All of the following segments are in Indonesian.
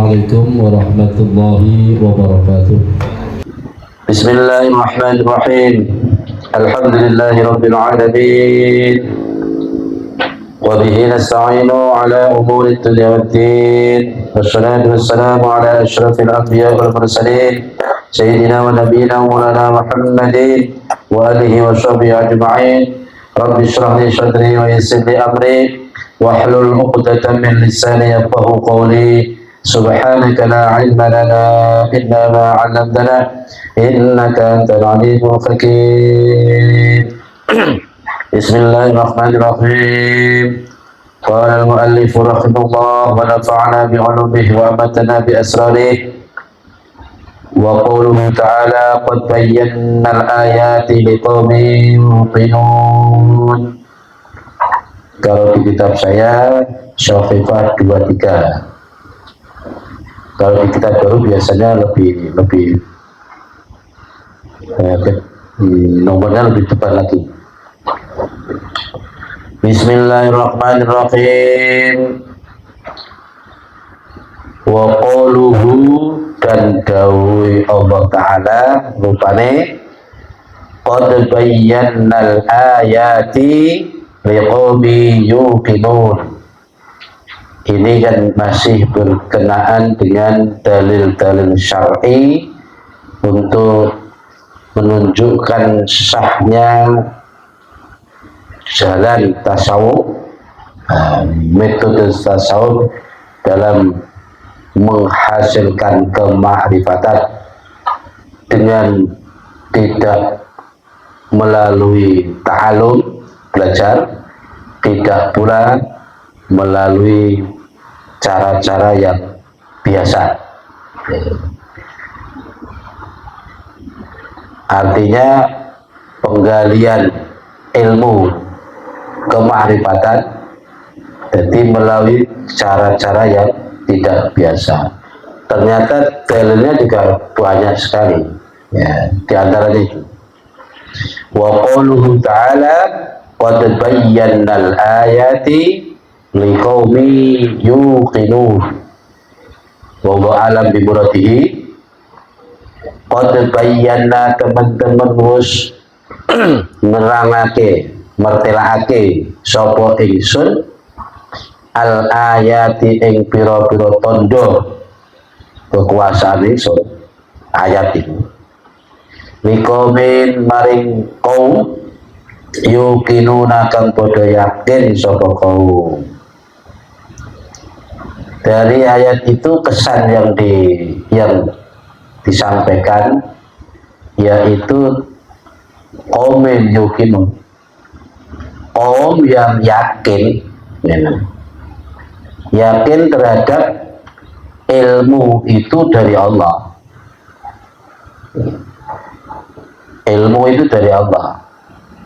Assalamualaikum warahmatullahi wabarakatuh. Bismillahirrahmanirrahim. Alhamdulillahi rabbil alamin. Wa bihi nasta'inu ala umuri dunya waddin. Wassalatu wassalamu ala asyrafil anbiya wal mursalin sayyidina wa nabiyyina maulana Muhammadin wa alihi wa sahbihi ajma'in. Rabbi shrah li sadri wa yassir li amri wahlul 'uqdatam min lisani yafqahu qawli. Subhanaka la ilma lana illa ma 'allamtana innaka antal alimul hakim. Bismillahirrahmanirrahim. Qala al-muallif rahimahullah wa nafa'ana bi 'ulumihi wa amatana bi asrarihi. Wa qawluhu ta'ala qad bayyana al-ayati liqaumin yuqinun. Kalau di kitab saya Syafifah 23. Kalau di kitab baru biasanya lebih nomornya lebih tepat lagi. Bismillahirrahmanirrahim. Wa qawluhu, dan dawuh Allah Ta'ala rupane qad bayyana al-ayati liqaumin yuqinun. Ini kan masih berkenaan dengan dalil-dalil syar'i untuk menunjukkan sahnya jalan tasawuf, metode tasawuf dalam menghasilkan kemakrifatan dengan tidak melalui ta'alum, belajar, tidak pula melalui cara-cara yang biasa. Artinya penggalian ilmu kemakrifatan jadi melalui cara-cara yang tidak biasa. Ternyata dalilnya juga banyak sekali, ya, di antaranya itu wa qawluhu ta'ala qad bayyana al-ayati liqaumin yuqinun. Wallahu alam bi muradihi. Qad bayyana, teman-teman wis nerangake, mertelake sapa ingsun al-ayati ing pira-pira tanda kekuasaan ingsun, ayat itu liqaumin maring kaum yuqinuna kang padha yakin sapa kaum. Dari ayat itu kesan yang disampaikan yaitu kaum yuqinun, kaum yang yakin, yakin terhadap ilmu itu dari Allah. Ilmu itu dari Allah.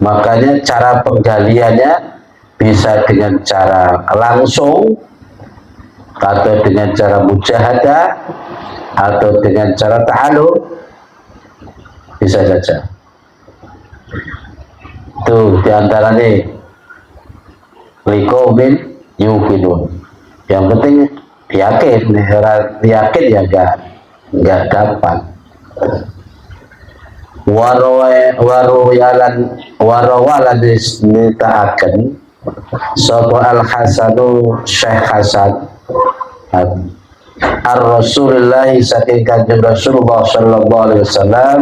Makanya cara penggaliannya bisa dengan cara langsung, atau dengan cara mujahadah, atau dengan cara ta'alum, bisa saja. Itu diantaranya liqaumin yuqinun. Yang penting yakin, yakin ya enggak dapat. Warawalan nitaaken sapa al-Hasanu Syekh Hasan ar-Rasulullah saking Kanjeng Rasulullah sallallahu alaihi wasallam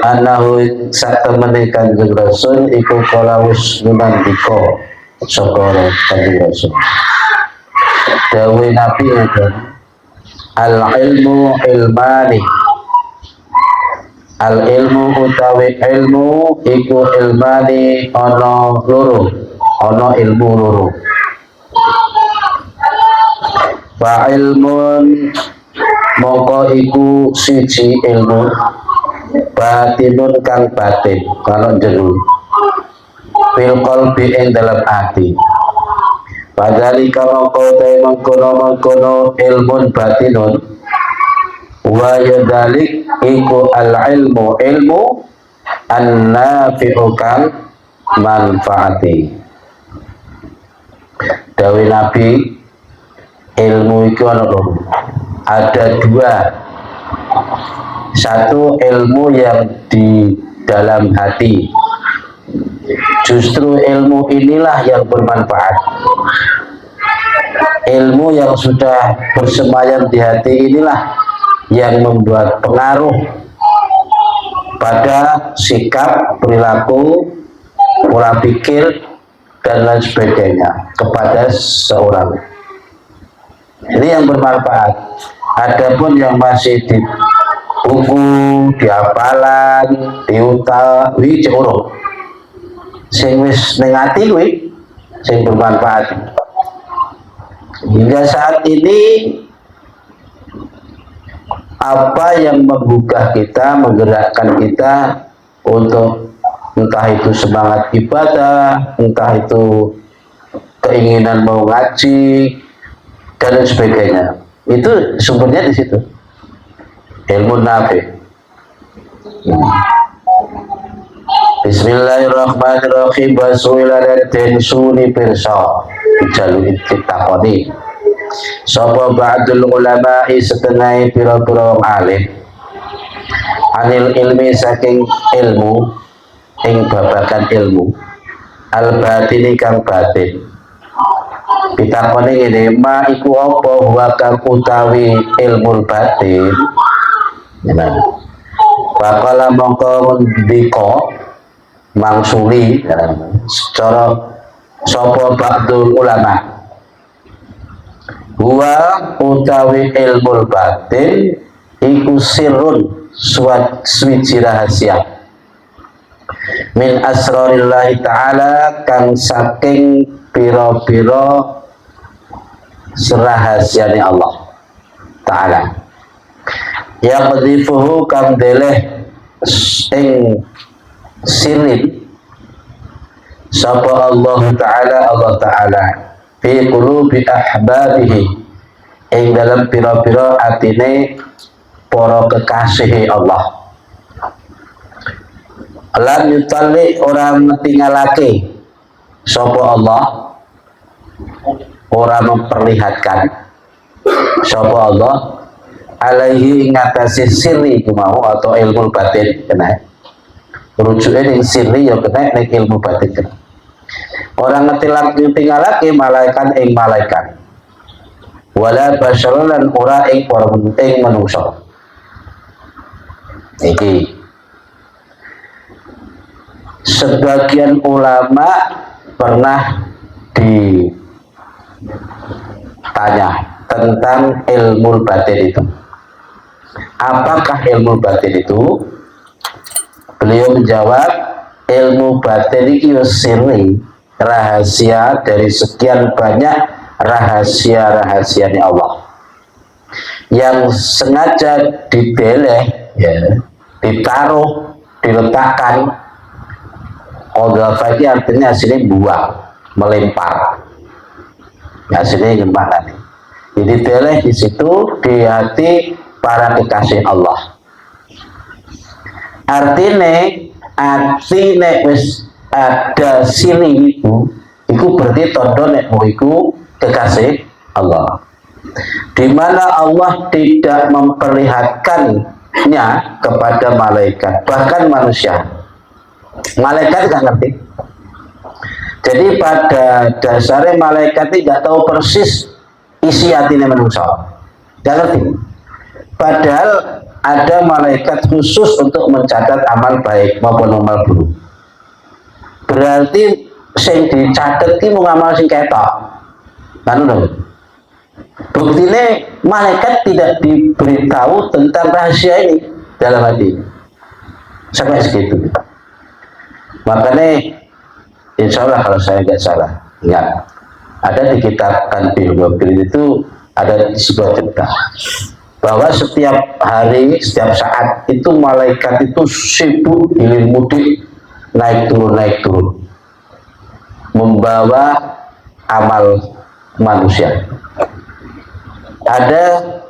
annahu satemene Kanjeng Rasul iku kala wis ngendika sapa Kanjeng Rasul dawuh Nabi itu al-ilmu ilmani. Al-ilmu utawi ilmu iku ilmani ana loro, ana ilmu loro. Fa ilmun moko iku siji ilmu batinun kang batin kalau jero fil qalbi ing dalam hati. Padhalika moko te mengkono ilmun batinun wa yadalik iku al-ilmu ilmu an-nafi'u kang manfaati. Dawuh Nabi ilmu itu ana loro. ada dua. Satu, ilmu yang di dalam hati. Justru ilmu inilah yang bermanfaat. Ilmu yang sudah bersemayam di hati inilah yang membuat pengaruh pada sikap, perilaku, pola pikir, dan lain sebagainya kepada seorang. Ini yang bermanfaat. Adapun yang masih di buku, di hafalan, di utak, wi curug. Sing wis ning ati kuwi sing bermanfaat. Hingga saat ini apa yang menggugah kita, menggerakkan kita untuk entah itu semangat ibadah, entah itu keinginan mau ngaji dan lain sebagainya, itu sumbernya di situ, ilmu nafi. Bismillahirrahmanirrahim. Wasuila dan suni pirsa jalur takoni sapa ba'dul ulama'i setengah pira-pira alim anil ilmi saking ilmu ing babagan ilmu al batini kang batin. Pitakone ngene, ma iku apa wa kang utawi ilmu batin. Nah, bakala mongko ndika mangsuli secara sapa ba'dul ulama wa utawi ilmu batin iku sirrun suwiji rahasia min asrarillahi ta'ala kang saking pira-pira serahasiane Allah ta'ala yang qadhifuhu kang deleh ing sirin sapa Allah Ta'ala fi qulubi ahbabihi ing dalam pira-pira atine para kekasih Allah. Lam yutalli orang tinggalake sapa Allah, orang memperlihatkan sapa Allah alaihi ngatasi sirri mau atau ilmu batin kena rujuke ning sirri ya kena ning ilmu batin kena. Orang tinggalake malaikat ing malaikat wala basyaran ora ing para manungsa. Iki sebagian ulama pernah ditanya tentang ilmu batin itu. Apakah ilmu batin itu? Beliau menjawab, ilmu batin itu sirri, rahasia dari sekian banyak rahasia-rahasianya Allah yang sengaja dideleh, ya, ditaruh, diletakkan. Odhafa ini artinya hasilnya buang, melempar. Hasilnya gimana nih? Jadi deleh di situ di hati para kekasih Allah. Artinya hati nek wis ada sini itu berarti tondo nek iku kekasih Allah. Di mana Allah tidak memperlihatkannya kepada malaikat, bahkan manusia. Malaikat nggak ngerti. Jadi pada dasarnya malaikat tidak tahu persis isi hatinya manusia. Nggak ngerti. Padahal ada malaikat khusus untuk mencatat amal baik maupun amal buruk. Berarti sing dicatat ki mau ngamal sing ketok. Kan lho. Buktinya malaikat tidak diberitahu tentang rahasia ini dalam hati. Sampai segitu. Makanya insya Allah kalau saya nggak salah, ingat ada di kitab Kanbil Mobil itu ada sebuah cerita bahwa setiap hari, setiap saat itu malaikat itu sibuk hilir mudik, naik turun membawa amal manusia. Ada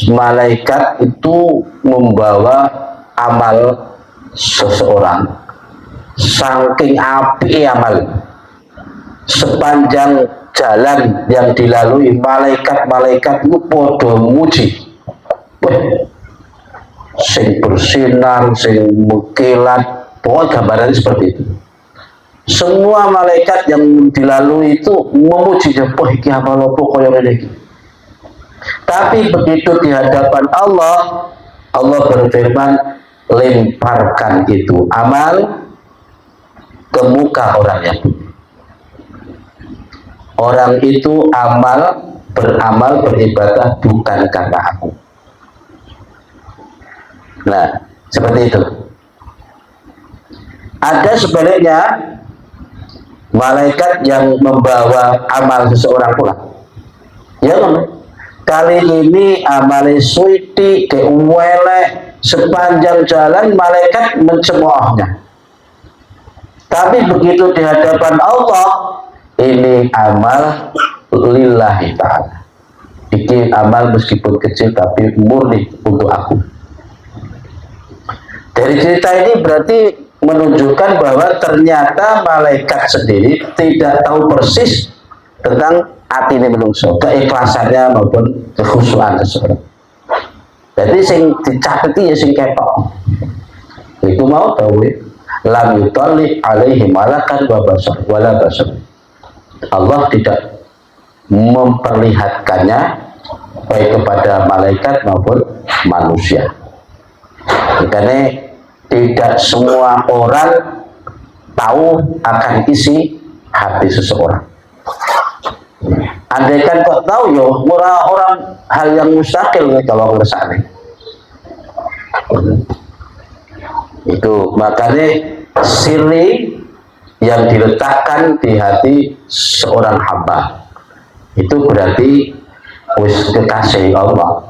malaikat itu membawa amal seseorang, saking api amal sepanjang jalan yang dilalui malaikat-malaikat itu podo muji. Sing bersinar, sing mengkilat, pokoknya gambarannya seperti itu. Semua malaikat yang dilalui itu memuji, wah iki apa lopo koyo ngene iki. Tapi begitu di hadapan Allah, Allah berfirman, lemparkan itu amal ke muka orang yang orang itu beramal beribadah bukan karena aku. Nah, seperti itu. Ada sebaliknya malaikat yang membawa amal seseorang pula. Ya kan? Kali ini amal suiti keuwele sepanjang jalan malaikat mencemoohnya. Tapi begitu di hadapan Allah, ini amal lillahi ta'ala. Ini amal meskipun kecil tapi murni untuk aku. Dari cerita ini berarti menunjukkan bahwa ternyata malaikat sendiri tidak tahu persis tentang hati ini menungso, keikhlasannya maupun kekhusyuan seseorang. Jadi sing dicateti ya sing ketok. Iku mau tahu lam yutalli alaihi malakan wa basar wala basar. Allah tidak memperlihatkannya baik kepada malaikat maupun manusia. Karena tidak semua orang tahu akan isi hati seseorang. Andaikan kok tahu ya orang hal yang mustahil kalau ngersane. Itu makanya siri yang diletakkan di hati seorang hamba itu berarti wis kekasih Allah.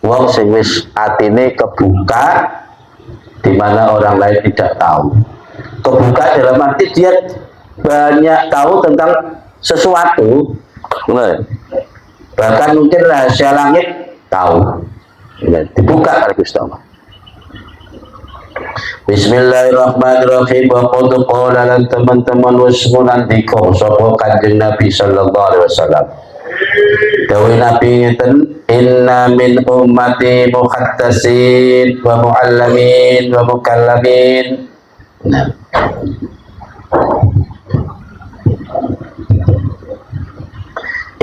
Wong sing wis atine kebuka di mana orang lain tidak tahu. Kebuka dalam arti dia banyak tahu tentang sesuatu. Bahkan mungkin rahasia langit tahu. Dibuka oleh Gusti Allah. Bismillahirrahmanirrahim. Wa qad qala lan teman-teman wis ngendika sapa Kanjeng Nabi sallallahu alaihi wasallam. Dawuh Nabi ngeten, inna min ummati muhattasin wa muallamin wa mukallamin. Nah.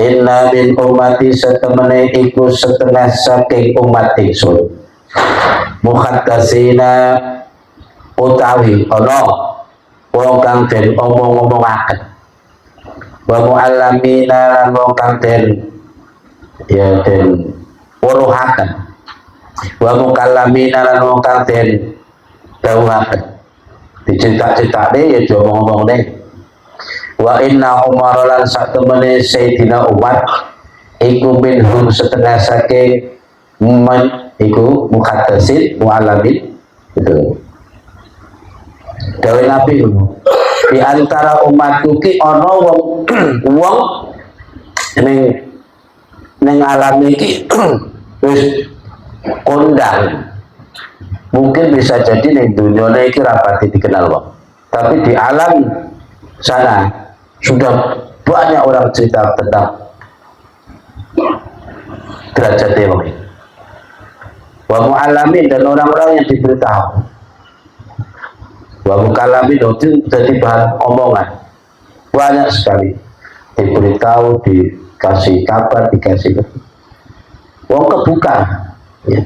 Inna min ummati satemene iku setengah saking umat ingsun. Muhattasina utawi ana wong kang den omong-omongaken. Wa muallamina lan wong kang den weruhaken. Wa mukallamina lan wong kang den dawuhaken. Dicerita-ceritane ya diomong-omongne. Wa inna Umar lan satemene Sayyidina Umar iku minhum setengah saking iku muhaddatsin mu'alamin itu. Dawe Nabi di antara umatku ki ana wong ning alam iki wis kondang. Mungkin bisa jadi ning dunia iki rapati dikenal wong. Tapi di alam sana sudah banyak orang cerita tentang derajat wong ini. Wa mu'alamin dan orang-orang yang diberitahu. Wa mukalamin itu jadi bahan omongan. Banyak sekali diberitahu, dikasih kabar, dikasih wong kebuka. Ya.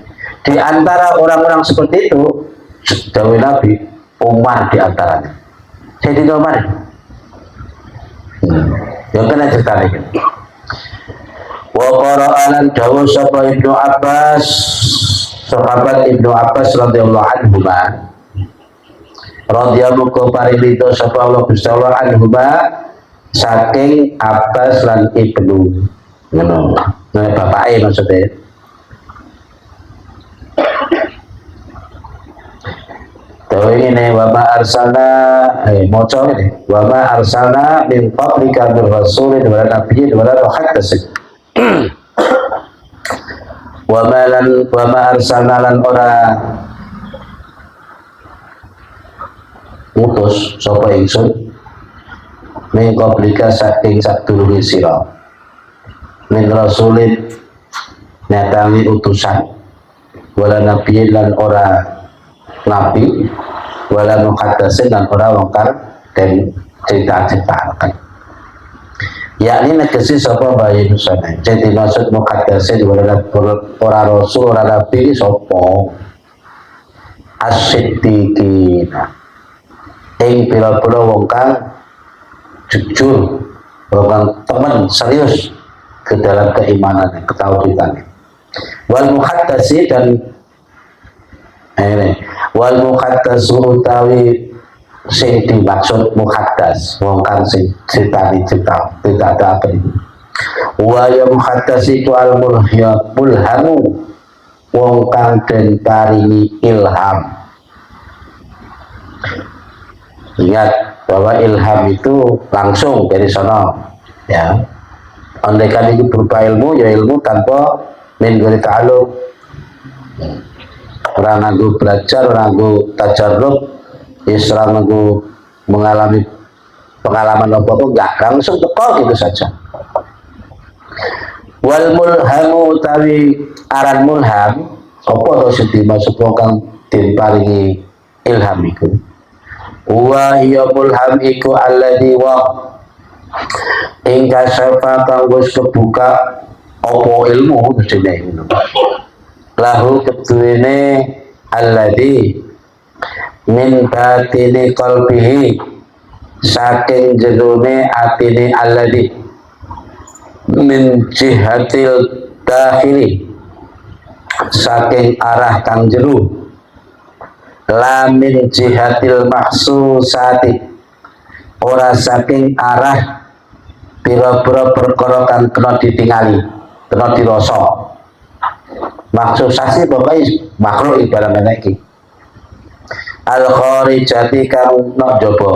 Di antara orang-orang seperti itu, dawuh Nabi, Umar di antaranya. Sayyidina Umar. Yang kena cerita ini. Wa qara'alan dawuh sapa Ibnu Abbas, sahabat Ibnu Abbas radhiyallahu anhu radhiyallahu parilito sapa Allah Gusti Allah anhuma saking Abbas lan Ibnu ngono. Nah bapake maksudnya. Tahu ini wa ma arsalna maca ini wa ma arsalna min qablika min rasulin wa nabiyyin wa la muhaddatsin. Wa ma arsalna lan ora utus sapa ingsun min qablika saking sadurunge sira min rasulin nyatangi utusan wala nabi lan ora nabi wala muhaddatsin lan ora wongkar dan cerita-ceritakan yakni negesi sapa bayi nusana jadi maksud muhaddatsin wala ora rasul ora nabi sapa as-siddiqina ing pira-pira wong kang jujur wong kang temen serius ke dalam keimanan ketauhidan wal muhaddasi dan wal muhaddasu utawi sing dimaksud muhaddas wong kang sing cerita-ceritakan wa ya muhaddasi itu al mulhamu wong kang den paringi ilham. Ingat bahwa ilham itu langsung dari sana ya. Andaikan itu berupa ilmu, ya ilmu tanpa min ghairi ta'alluq. Orang nganggo belajar, orang nganggo tajarrub, orang nganggo mengalami pengalaman apa-apa, enggak langsung teko gitu saja. Wal mulhamu utawi aran mulham apa to sing dimaksud wong kang diparingi ilham iku. Wa ya mulham iku alladzi wa ingka syafa kang wis kebuka apa ilmu mestine ngono lahu ketuene alladzi min batini qalbihi saking jerone atine alladzi min jihatil dakhili saking arah kang jero la min jihatil mahsusati ora saking arah pira-pira perkara kang kena ditingali, kena dirasa. Maksud sasi pokoknya makhluk ibarat iki. Al kharijati kang nok jaba.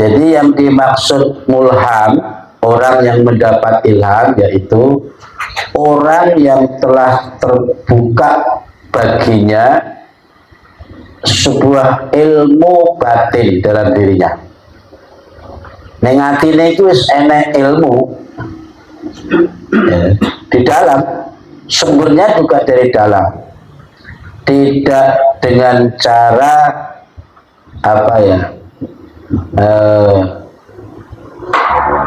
Jadi yang dimaksud mulham, orang yang mendapat ilham yaitu orang yang telah terbuka baginya sebuah ilmu batin dalam dirinya. Ning atine iku wis enek ilmu di dalam, sumbernya juga dari dalam, tidak dengan cara apa ya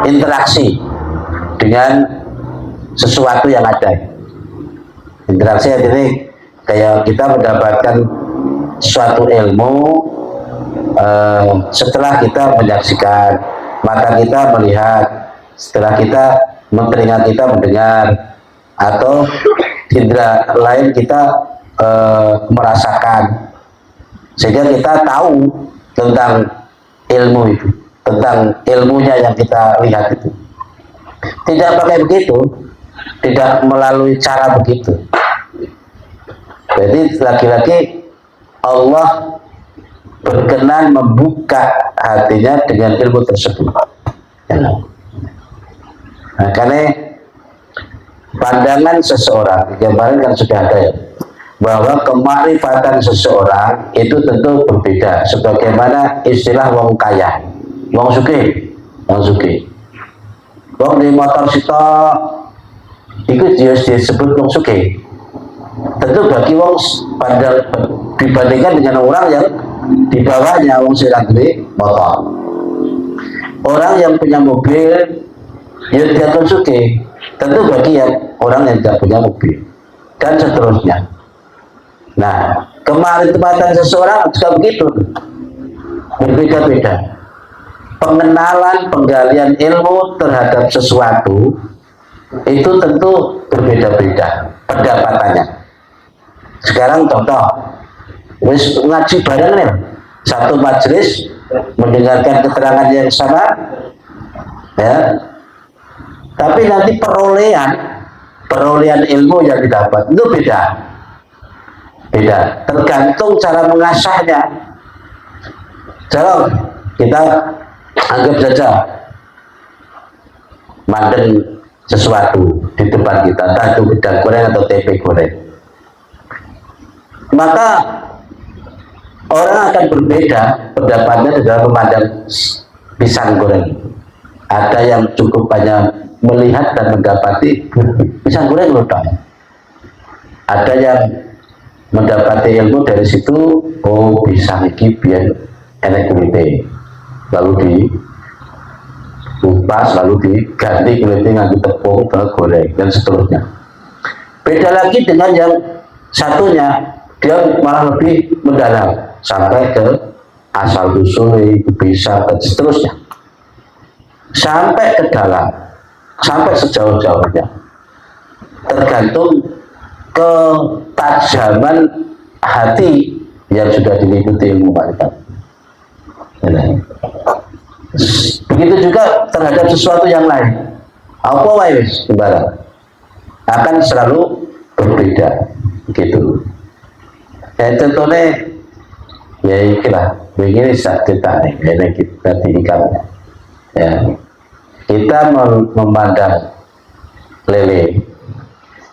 interaksi dengan sesuatu yang ada. Interaksi artinya kayak kita mendapatkan suatu ilmu setelah kita menyaksikan, mata kita melihat, setelah telinga kita mendengar, atau indera lain kita merasakan, sehingga kita tahu tentang ilmu itu, tentang ilmunya yang kita lihat itu. Tidak pakai begitu, tidak melalui cara begitu. Jadi lagi-lagi Allah berkenan membuka hatinya dengan ilmu tersebut. Nah, karena pandangan seseorang, kemarin kan sudah ada ya, bahwa kemakrifatan seseorang itu tentu berbeda. Sebagaimana istilah wong kaya, wong sugih, wong di motor sita, itu dia disebut wong sugih. Tentu bagi wong dibandingkan dengan orang yang di bawahnya wong sedang duwe motor. Orang yang punya mobil ya dianggap sugih. Tentu bagi yang orang yang tidak punya mobil dan seterusnya. Nah, kemarifatan seseorang juga begitu, berbeda-beda. Pengenalan, penggalian ilmu terhadap sesuatu itu tentu berbeda-beda pendapatannya. Sekarang contoh, wis ngaji bareng nih, satu majelis mendengarkan keterangan yang sama, ya. Tapi nanti perolehan ilmu yang didapat itu beda, tergantung cara mengasahnya. Kalau kita anggap saja mandeng sesuatu di depan kita, entah itu gedang goreng atau tempe goreng. Maka Orang akan berbeda pendapatnya dalam memandang pisang goreng. Ada yang cukup hanya melihat dan mendapati pisang goreng loh. Ada yang mendapati ilmu dari situ, oh pisang ini biar enak kulitnya, lalu dikupas, lalu diganti kulitnya nganggo tepung, goreng dan seterusnya. Beda lagi dengan yang satunya, dia malah lebih mendalam sampai ke asal usul bisa dan seterusnya, sampai ke dalam, sampai sejauh-jauhnya, tergantung ketajaman hati yang sudah diliputi ilmu ma'rifat. Begitu juga terhadap sesuatu yang lain, apa wae ibarat akan selalu berbeda gitu. Contohnya ya ikhlas begini saat kita ini kita tinggal ya, kita memandang lele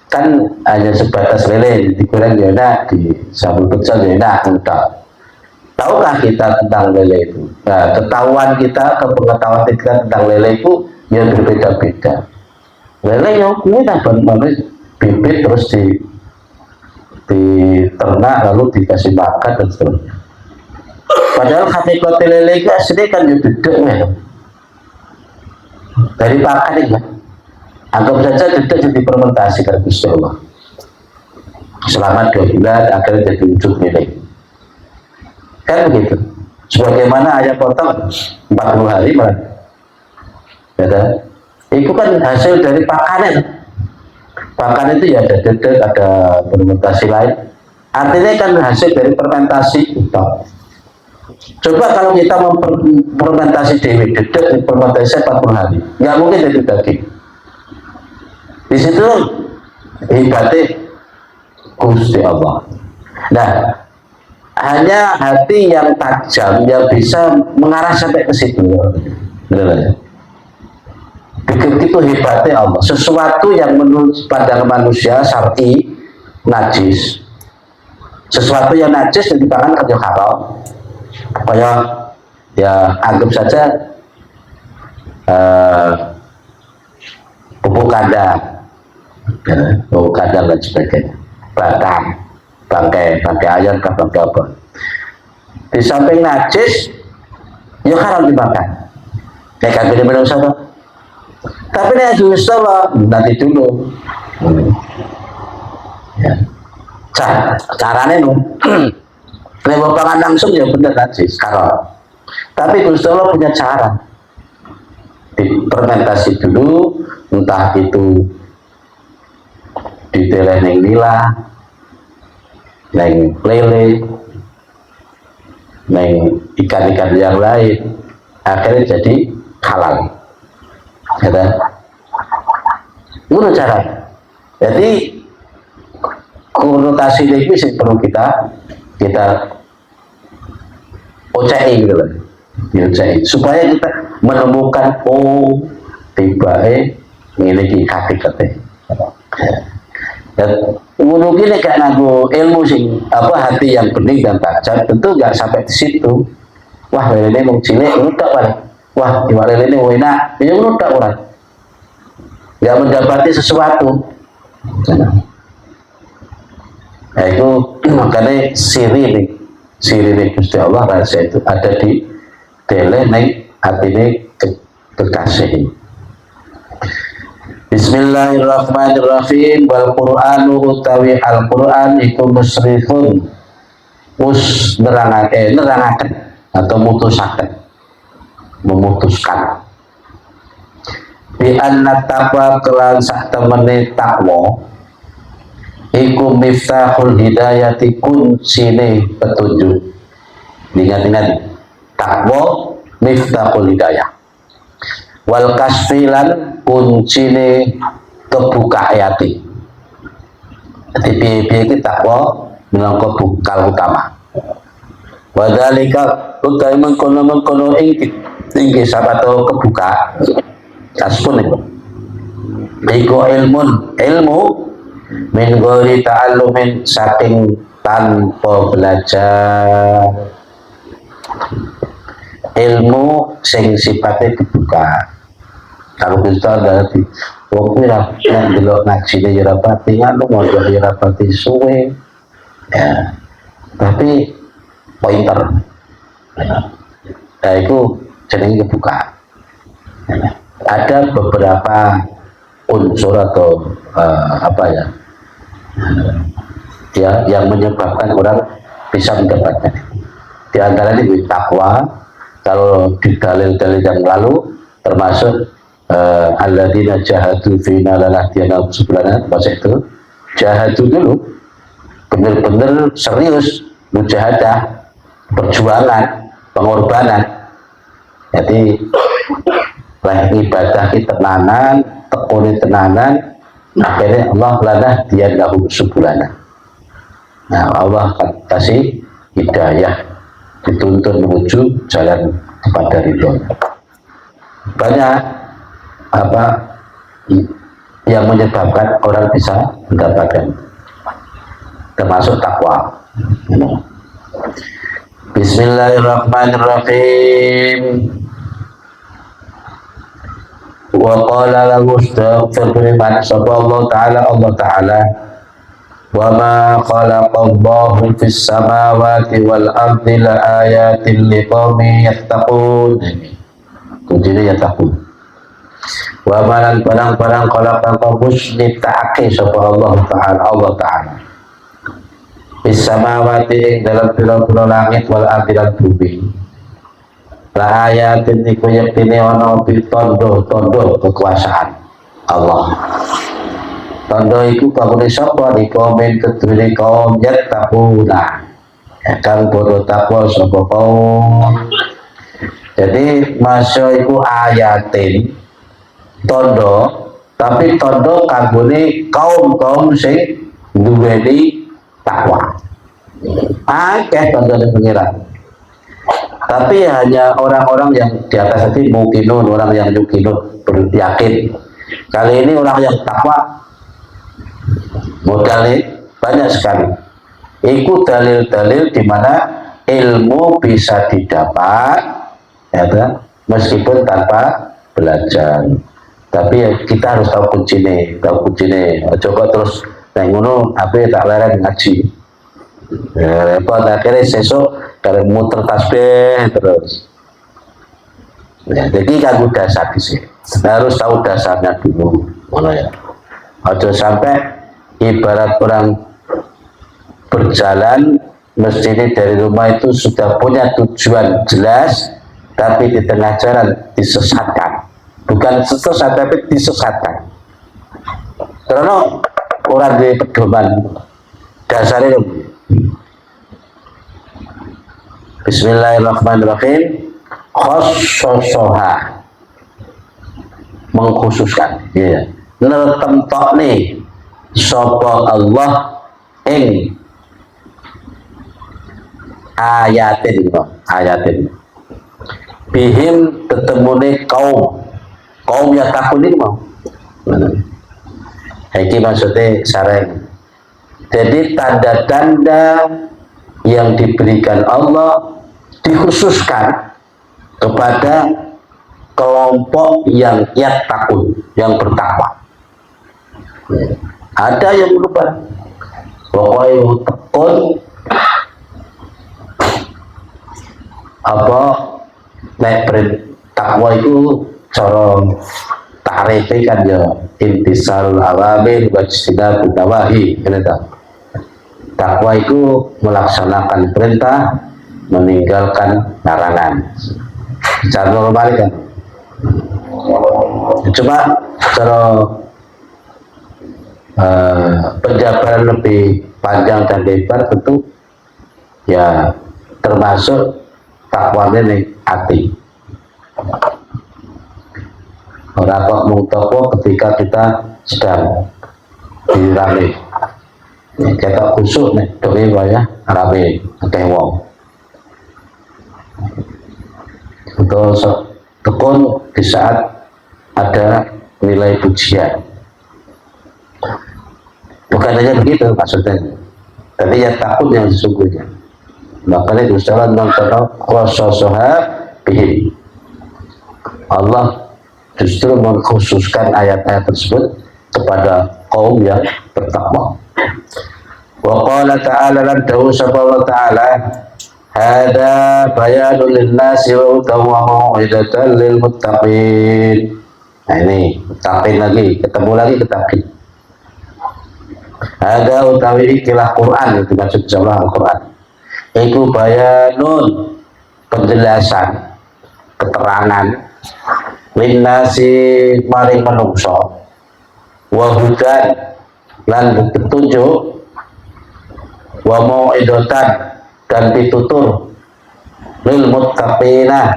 kan hanya sebatas lele digoreng ya enak, di sambal pecel ya enak, enggak. Tahukah kita tentang lele itu? Nah, ketahuan kita, kepengetahuan kita tentang lele itu yang berbeda-beda. Lele yang kuwi kan bibit terus diternak lalu dikasih makan dan seterusnya. Padahal hakikat lele itu asli kan dedek ya. Dari pakan ya. Anggap saja dedek yang difermentasikan Gusti Allah. Selama 2 bulan akhirnya jadi wujud lele. Kan begitu. Sebagaimana ayam potong 40 hari malah. Ya, itu kan hasil dari pakannya. Pakan itu ya ada dedek, ada fermentasi lain. Artinya kan hasil dari fermentasi utang. Coba kalau kita memfermentasi dewi dedek, fermentasi 40 hari, nggak mungkin jadi daging. Di situ hebatnya Gusti Allah. Nah, hanya hati yang tajam yang bisa mengarah sampai ke situ. Benar. Begitu hebatnya Allah. Sesuatu yang menurut pandangan manusia syar'i najis, sesuatu yang najis yang dimakan kerja haram, kayak ya anggap saja pupuk kandang, dan sebagainya, bangkai ayam, bangkai apa. Di samping najis, ya haram dimakan. Kayak kagak minum sama. Tapi nih Gusti Allah nanti dulu. Ya. Caranya lewat pangan langsung ya bener najis haram. Tapi Gusti Allah punya cara. Fermentasi dulu, entah itu diteleh neng nila, neng lele, neng ikan-ikan yang lain, akhirnya jadi halal. Ada cara. Jadi konotasi ini sih perlu kita ocehi gitu loh, diocehi supaya kita menemukan memiliki hakikatnya. Dan mungkin kayak nganggo ilmu sing hati yang bening dan tajam tentu nggak sampai di situ. Wah ini mau cilik udah paling. Wah, iwak lele ini enak, ya udah orang nggak mendapati sesuatu. Nah itu makanya siri nih Gusti Allah rahasia itu ada di tele neng hati ini kekasih. Bismillahirrahmanirrahim. Wal Qur'anu utawi Al Qur'an iku musrifun nerangaken atau memutuskan bi anna taqwa kelan sak temene takwa iku miftahul hidayati kuncine petunjuk. Ingat takwa miftahul hidayah wal kasfilan kuncine kebuka hati. Jadi piye-piye iki takwa minangka bukal utama. Wadhalika utai mengkono tinggi sabato kebuka kaspun itu ilmu min ghairi ta'allumin saking tanpa belajar, ilmu sing sifatnya kebuka. Kalau kita berarti wong kuwi ra nek delok ngajine ya rapati nganu mondok ya rapati suwe. Ya. Tapi pointer. Nah, itu jenenge kebuka. Ada beberapa unsur atau yang menyebabkan orang bisa mendapatkan. Di antaranya di takwa. Kalau di dalil-dalil yang lalu termasuk alladzina jahadu fina lanahdiyana subulana, bahasa itu jahadu dulu benar-benar serius mujahadah, perjuangan, pengorbanan. Jadi ibadah kita tenanan, tekuni tenanan, akhirnya Allah lanahdiyana subulana. Nah, Allah akan kasih hidayah, dituntun menuju jalan kepada ridho. Banyak yang menyebabkan orang bisa mendapatkan, termasuk takwa. Bismillahirrahmanirrahim. Wa qala lahu astaghfir bimana Allah Ta'ala wa ma khalaqallahu fis samawati wal ardi la ayatin liqaumin yattaqun. Kuncinya yattaqun. Wa malan barang-barang khalaqan qabus niptake sapa Allah Ta'ala fis samawati dalam pira-pira langit wal ardi lan bumi. La ayatin iku yektine ana tondo-tondo kekuasaan Allah. Tondo iku kanggo sapa di komen kedune kaum yattaquna. Kang padha takwa sapa kaum. Jadi masya iku ayatin tondo, tapi tondo kanggone kaum-kaum sing duweni takwa. Akeh tondone pengiran. Tapi hanya orang-orang yang di atas itu mukinun, orang yang yukinun, yakin. Kali ini orang yang takwa modalnya banyak sekali. Ikut dalil-dalil di mana ilmu bisa didapat, ya kan? Meskipun tanpa belajar. Tapi ya, kita harus tahu kuncinya. Coba terus ngono apa tak leren ngaji. Repot akhirnya sesuk kalau muter tasbih terus. Ya, jadi kan dasar sih. Harus tahu dasarnya dulu, mana ya. Aja sampai ibarat orang berjalan mestinya dari rumah itu sudah punya tujuan jelas, tapi di tengah jalan disesatkan. Bukan sesat tapi disesatkan. Karena orang di pedoman dasarnya Bismillahirrahmanirrahim. Khossosoha, mengkhususkan, ya. Nertemtok nih sapa Allah ing ayatin bihim tetemune kaum yang takuni mau. Iki maksudnya sareng. Jadi tanda-tanda yang diberikan Allah dikhususkan kepada kelompok yang yattaqun, yang bertakwa. Ada yang lupa. Pokoknya tekun apa nek takwa itu cara ta'rife kan ya intisarul awamir wa ijtinabun nawahi. Takwa itu melaksanakan perintah, meninggalkan larangan. Secara normal kan. Cuma secara penjabaran lebih panjang dan lebar tentu ya termasuk takwanya ning ati. Ora kok mung takwa ketika kita sedang dirame. Kita khusus nih, doi ya rame akeh wong. Betul, tekun di saat ada nilai pujian. Bukan hanya begitu maksudnya. tapi ya takut yang sesungguhnya. Makanya Gusti Allah nonton khososoha bihim. Allah justru mengkhususkan ayat-ayat tersebut kepada kaum yang bertakwa. Wa qala ta'ala lan dawu Allah ta'ala hada bayanul linnasi wa hudan wa mau'izatan lil muttaqin. Nah ini muttaqin lagi, ketemu lagi ketaqin. Hada utawi ikilah Quran, itu maksud jamaah Al-Quran. Iku bayanun, penjelasan, keterangan linnasi maring manungsa wa hudan lan petunjuk wa mau'izatan dan pitutur lil muttaqina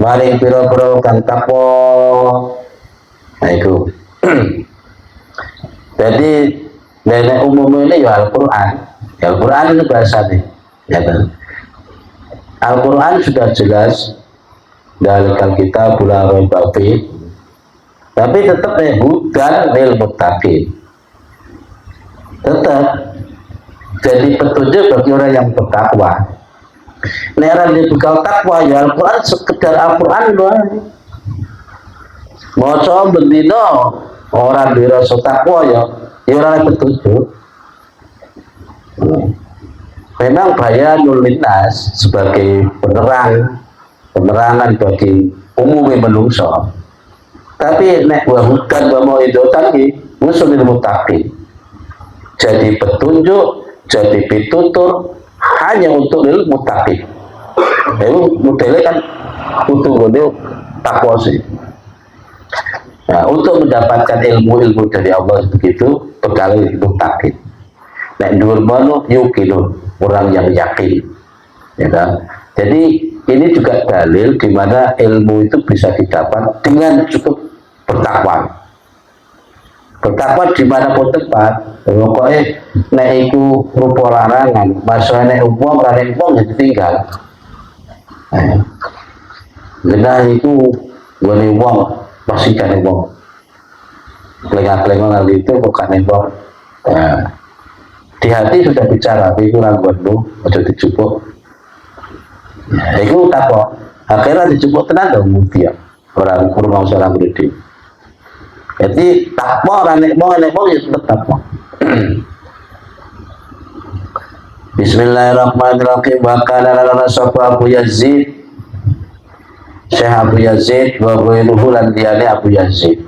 maring pira-pira kang takwa. Nah itu jadi nenek umum ini ya Al-Quran. Ya, Al-Quran itu bahasanya ya kan? Al-Quran sudah jelas dari kitab la raiba fi, tapi tetap hudan lil muttaqin, tetap jadi petunjuk bagi orang yang bertakwa. Nek ora dibekal takwa ya Al-Quran sekedar Al-Quran doang. Maca bendina orang dirasa takwa ya orang petunjuk. Memang bayanul linnas sebagai penerangan bagi umumnya manusia. Tapi nek wa hudan wa mau'izatan iki usul muttaqin. Jadi petunjuk, jadi pitutur hanya untuk lil muttaqin. Itu modelnya kan untuk takwa sih. Nah, untuk mendapatkan ilmu dari Allah begitu bekal muttaqin. Nek dhuwur mono yuqinu, orang yang yakin. Ya kan? Jadi ini juga dalil di mana ilmu itu bisa didapat dengan cukup bertakwa. Bertakwa di mana pun tempat. Pokoknya nek iku rupa larangan, masalah nek wong nek wong ditinggal. Nah, iku gone wong pasti kan wong. Lenga-lenga itu bukan wong. Di hati sudah bicara, itu langgonmu, aja dijupuk. Ya, itu takwa. Akhirnya dijupuk tenaga mutia. Orang rumah seorang berdiri. Jadi takwa orang nekmo ya tetap takwa. Bismillahirrahmanirrahim. Wa kana lana sapa Abu Yazid, Syekh Abu Yazid wa ghairuhu lan liyane Abu Yazid.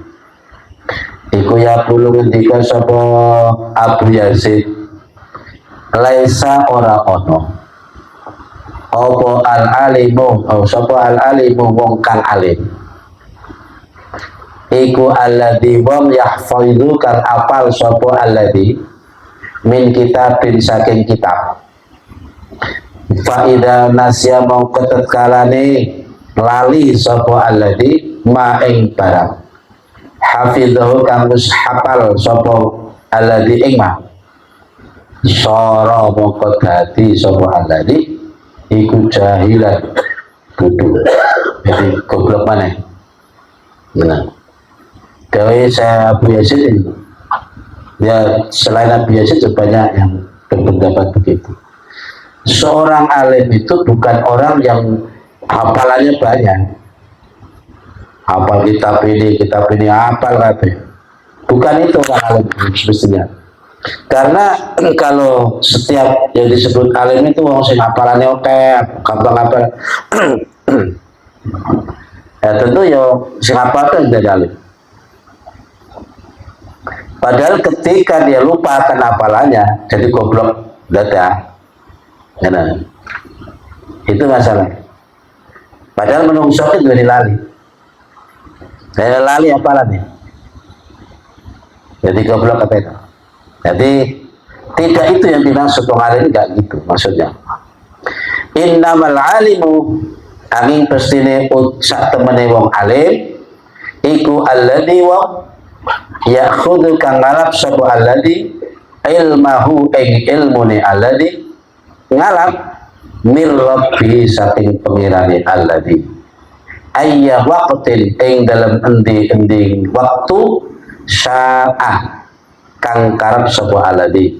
Iku ya puluh ngendika sapa Abu Yazid laisa ora ono apa al-alimu sapa al-alimu wong kang alim iku alladzi wong yahfaidhu kang apal sapa alladzi min kitabin saking kitab fa idza nasya mongko tetkalane lali sapa alladzi ma ing barang hafidhahu kang wis hafal sapa alladzi ing ma sara mongko dadi sapa alladzi iku jahilan bodoh. Jadi goblok mana? Nah, gawe saya Abu Yazid ini. Ya selain Abu Yazid banyak yang berpendapat begitu. Seorang alim itu bukan orang yang hafalannya banyak. Hafal kitab ini hafal kabeh. Bukan itu orang alim mestinya. Karena kalau setiap yang disebut alim itu wong sing hafalannya oke, gampang-gampang. Ya tentu ya sing hafal itu jadi alim. Padahal ketika dia lupa akan hafalannya, jadi goblok dada. Ya, nah. Itu masalah. Padahal menungso itu dari lali. Saya lali hafalannya. Jadi goblok kata itu. Jadi tidak itu yang dimaksud alim, enggak gitu maksudnya. Innamal alimu angin pestine sak temene wong alim iku alladzi wong ya'khudhu kang ngalap sapa alladzi ilmahu ing ilmune alladzi ngalap mir rabbi saking pengirane alladzi ayya waqtin ing dalam endi-endi waktu sa'ah kang karep sapa aladi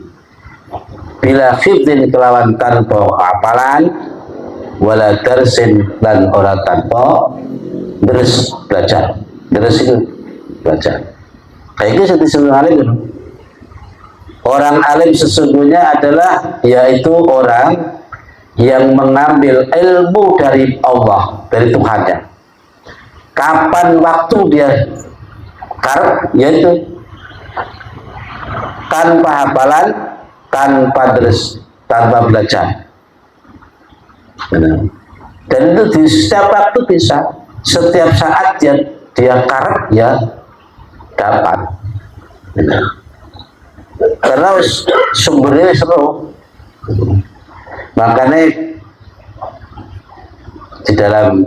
bila khifdin kelawan tanpa hafalan wala darsin dan ora tanpa deres belajar. Deres itu belajar. Kayak itu satu alim. Orang alim sesungguhnya adalah yaitu orang yang mengambil ilmu dari Allah, dari Tuhannya. Kapan waktu dia karep, yaitu tanpa hafalan, tanpa deres, tanpa belajar. Dan itu di setiap waktu bisa, setiap saat dia karep ya dapat. Karena sumbernya seru. Makanya di dalam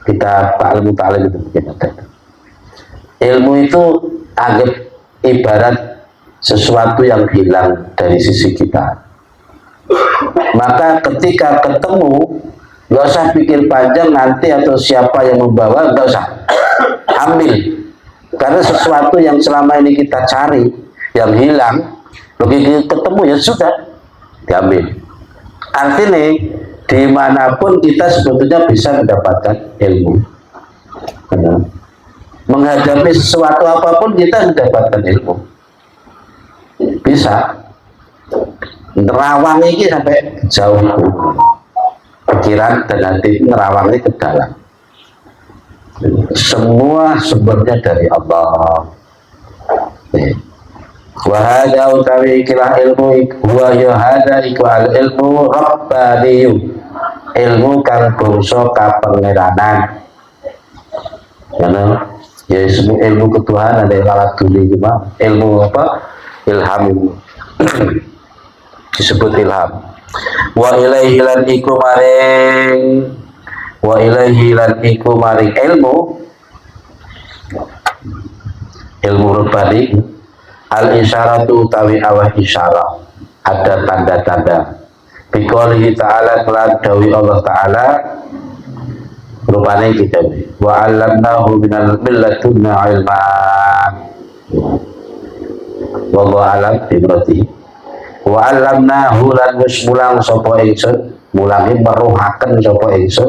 kitab Ta'lim itu ilmu itu anggap ibarat sesuatu yang hilang dari sisi kita. Maka ketika ketemu, nggak usah pikir panjang nanti atau siapa yang membawa, nggak usah, ambil. Karena sesuatu yang selama ini kita cari, yang hilang, begitu ketemu ya sudah diambil. Artinya dimanapun kita sebetulnya bisa mendapatkan ilmu. Menghadapi sesuatu apapun kita mendapatkan ilmu. Bisa. Nerawang ini sampai jauh pikiran dan hati nerawang ini ke dalam. Semua sumbernya dari Allah. Wahada utawi ikilah ilmu wa yahada ikwal ilmu rabbaniyu ilmu kang bangsa kapangeranan ya ilmu ketuhanan dari alat tuli cuma ilmu apa ilham disebut ilham wa ilaihi lan iku maring ilmu rabbani al isyaratu utawi awah isyarah ada tanda-tanda biqaulihi ta'ala kelan dawi Allah ta'ala rupane kita wa 'allamnahu minal milladunna ilman wallahu a'lam bi wa 'allamnahu lan wis mulang sapa ingsun mulangi meruhaken sapa ingsun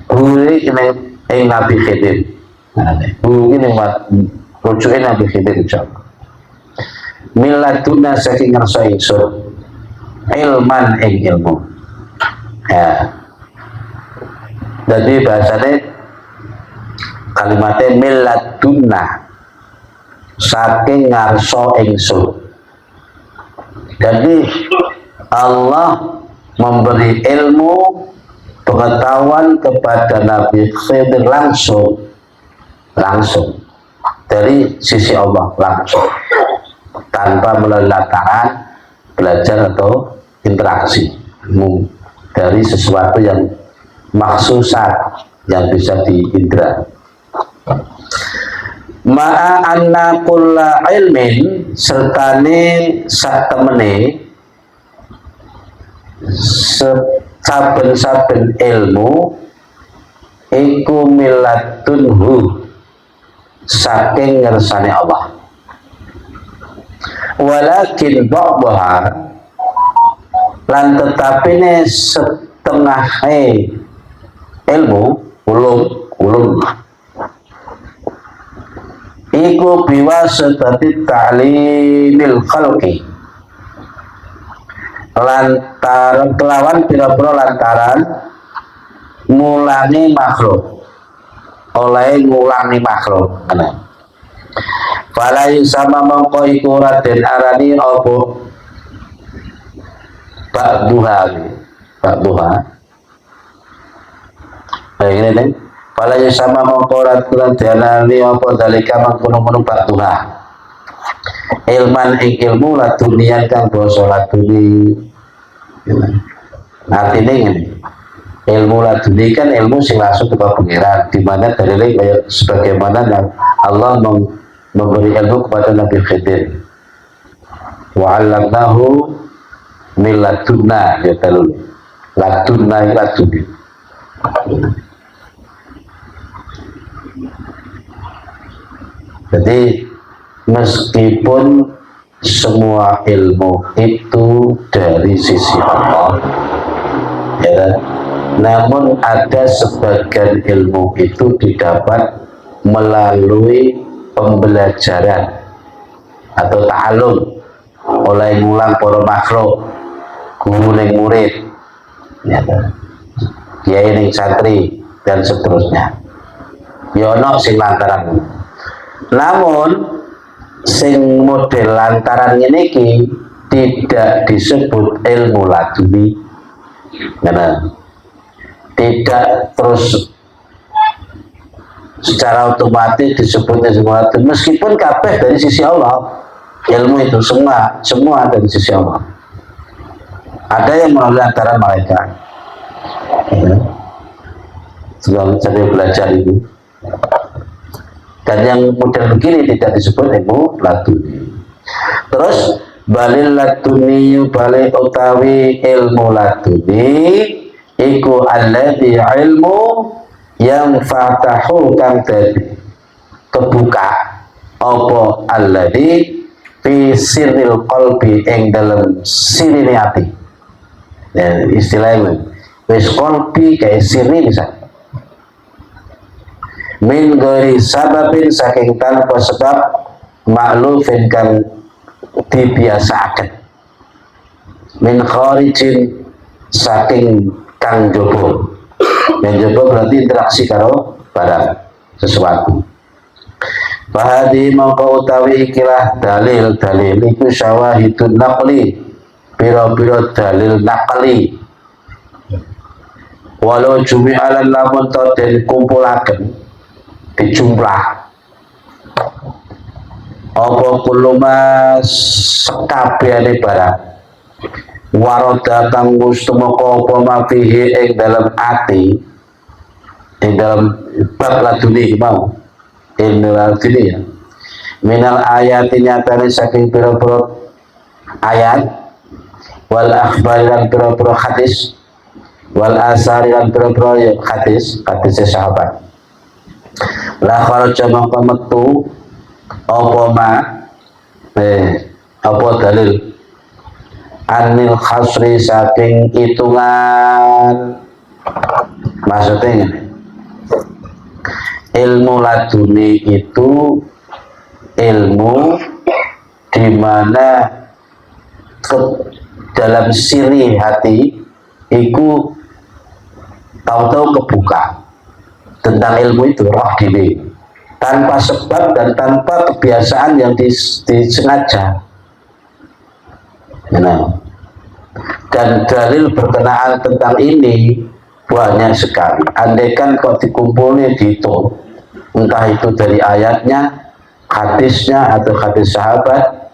huri ing Nabi Khidir ini rujukin Nabi Khidir insyaallah. Miladuna saking ngersa ingsun ilman ing ilmu. Ya. Jadi bahasanya kalimatnya miladuna saking ngarsa ingsun. Jadi Allah memberi ilmu pengetahuan kepada Nabi Khidir langsung dari sisi Allah langsung tanpa melalui lataran belajar atau interaksi dari sesuatu yang maksusat yang bisa diindra. Ma'a anna kulla ilmin sertane sak temene saben-saben ilmu iku miladunhu saking ngersane Allah. Walakin ba'daha lan tetapine setengah ilmu ulum iku biwasatati ta'limil khalqi lantaran kelawan pira-pira lantaran ngulangi makhluk oleh ngulangi makhluk. Fala sama mongko iku raden arani apa ba'duha baik ini nih fala sama mongko raden arani apa dalika mangkono-kono ba'duha ilman ing ilmu la dunia kang basa laduni. Artinya ini ilmu laduni kan ilmu sing langsung ke pengiran, di mana dalilnya kayak sebagaimana Allah memberi ilmu kepada Nabi Khidir. Wa 'allamnahu min ladunna ya talul. Ladunna laduni. Jadi meskipun semua ilmu itu dari sisi Allah, ya, namun ada sebagian ilmu itu didapat melalui pembelajaran atau ta'alum oleh ngulang para makhluk, guru ning murid, ya, kiai ning santri dan seterusnya. Ya ono sing lantaran. Namun sing model lantaran ini tidak disebut ilmu laduni, karena tidak terus secara otomatis disebut ilmu laduni, meskipun kabeh dari sisi Allah. Ilmu itu semua dari sisi Allah. Ada yang melalui lantaran malaikat, ya, sebelum saya belajar itu. Dan yang model begini tidak disebut ilmu laduni. Terus balil laduni, balik utawi ilmu laduni iku alladhi ilmu yang fatahu kang dadi kebuka apa alladhi fi sirril qalbi ing dalam sirine ati. Ya, istilahnya wis qalbi kayak sirri bisa. Min ghairi sababin saking tanpa sebab maklufin kan dibiasakan, min kharijin saking kang jobo. Yang jobo berarti interaksi karo barang sesuatu. Bahadi mongko utawi ikilah dalil iku syawahidun naqli, pira-pira dalil naqli, walau jumi'alan lamun to den kumpulaken dijumlah apa kuluma sekabehane barang waroda kang gustumaka apa mafihi ing dalam ati, ing dalam bab laduni mau ilmu laduni, ya, minal ayati nyatane saking pira-pira ayat, wal akhbar lan pira-pira hadis, wal asari lan pira-pira hadis sahabat. La kharaja mangka metu apa dalil anil khasri saking hitungan. Maksudnya ilmu laduni itu ilmu di mana dalam siri hati iku tahu-tahu kebuka tentang ilmu itu roh diri tanpa sebab dan tanpa kebiasaan yang disengaja. Nah, dan dalil berkenaan tentang ini banyak sekali. Andaikan kok dikumpulnya dihitung, entah itu dari ayatnya, hadisnya atau hadis sahabat,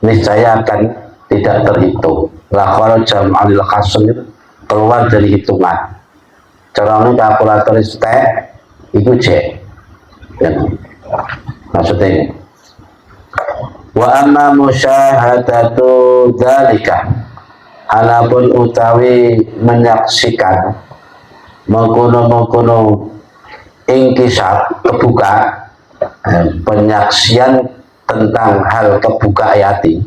niscaya akan tidak terhitung. La kharaja anil khasr, keluar dari hitungan. Caranya kalkulator istek itu C, ya. Maksudnya wa amma musyahadatu dzalika, anapun utawi menyaksikan mengkono ingkisar kebuka, penyaksian tentang hal kebuka ayati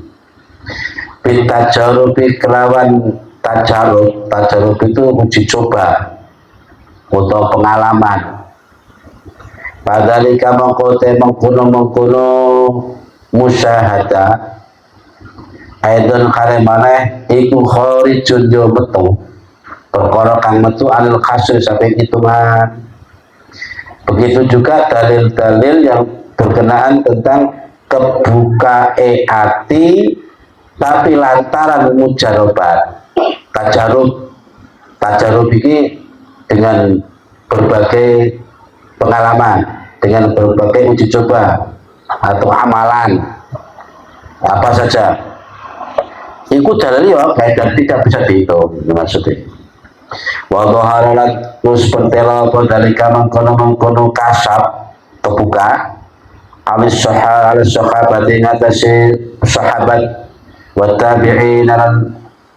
bitajarubi kelawan tajarub itu uji coba atau pengalaman. Padhalika mengkote mengkono musyahada aidon kare maneh iku kharijun yo metu perkara kang metu anil khasri sampai hitungan. Begitu juga dalil-dalil yang berkenaan tentang kebuka hati tapi lantaran mujarobat. Tajarub ini dengan berbagai pengalaman, dengan berbagai uji coba atau amalan apa saja, itu dalil ya dan tidak bisa dihitung, maksudnya. Wa dhaharalat terus pentela apa dalika mengkono kasab kebuka alis sahabat ing atase sahabat wa tabi'in